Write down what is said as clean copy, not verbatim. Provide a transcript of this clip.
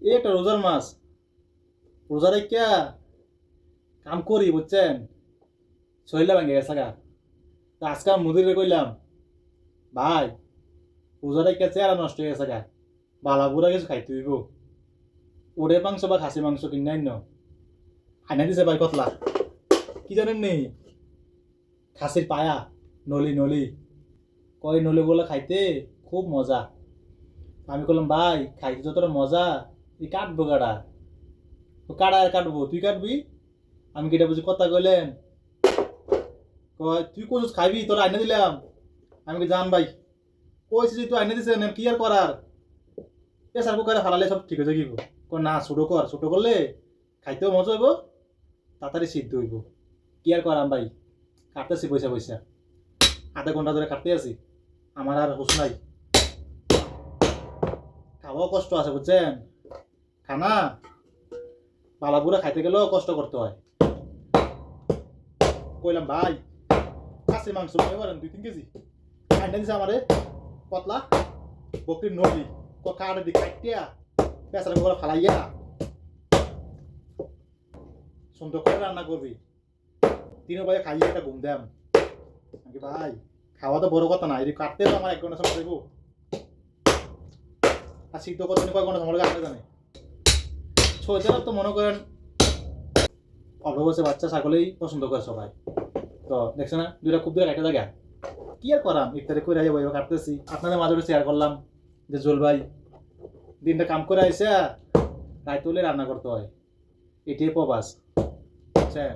এই একটা রোজার মাছ, রোজা রেখা কাম করি বুঝছেন, শরীরটা ভেঙে গেছে গা। তা আজকে আমি মুদিরে কইলাম, ভাই রোজা রেখা চেহারা নষ্ট হয়ে গেছে গা, বালা বুড়া কিছু খাইতে হইব, ওরে মাংস বা খাসি মাংস কিনে আইন আইনা দিছে ভাই কতলা, কি জানেন নেই, খাসির পায়া, নলি নলি, কয় নলিগুলো খাইতে খুব মজা। আমি বললাম ভাই খাইতে যতটা মজা, তুই কাটবো কাটা, কাটা আর কাটবো, তুই কাটবি, আমি কেটে বুঝি কথা কইলেন, কয় তুই কোন খাইবি, তোর আইনা দিলাম। আমি কি জান ভাই, কইছি যে তুই আইনা দিছেন কি আর করার, প্রেসার কুকারে ফালালে সব ঠিক হয়ে যাইব। না ছোটো কর, ছোটো করলে খাইতেও মজা হইব, তাড়াতাড়ি সিদ্ধ হইব। কি আর করাম ভাই, কাটতেছি পয়সা পয়সা, আধা ঘন্টা ধরে কাটতে আছি, আমার আর হুশ নাই। খাওয়াও কষ্ট আছে বুঝছেন, খানা বালাপুরা খাইতে গেলেও কষ্ট করতে হয়। কইলাম ভাই খাসি মাংস নিতে পারেন 2-3 কেজি, আইনা দিছে আমারে পতলা বকরির নলি, কাটা দি কাটিয়া পেঁচার করে ফালাইয়া সুন্দর করে রান্না করবি, 3 বাজে খাইয়ে একটা ঘুম দেম। নাকি ভাই খাওয়া তো বড় কথা না, এই কাটতে তো আমার 1 ঘন্টা সময় দেবো, আর সিদ্ধ করতে কয় ঘন্টা সময় লাগে আপনি জানে। সোজা তো মনে করেন অল্প বয়সে বাচ্চা ছাগলেই পছন্দ করে সবাই, তো দেখছে না 2টা খুব দূরে কাটা জায়গা, কি আর করাম, ইফতারি করে আইয়া বইবা কাটতেছি। আপনাদের মাঝে শেয়ার করলাম যে জল ভাই দিনটা কাম করে আইসা রাইত হলে রান্না করতে হয়, এটাই প্রবাস বুঝছেন।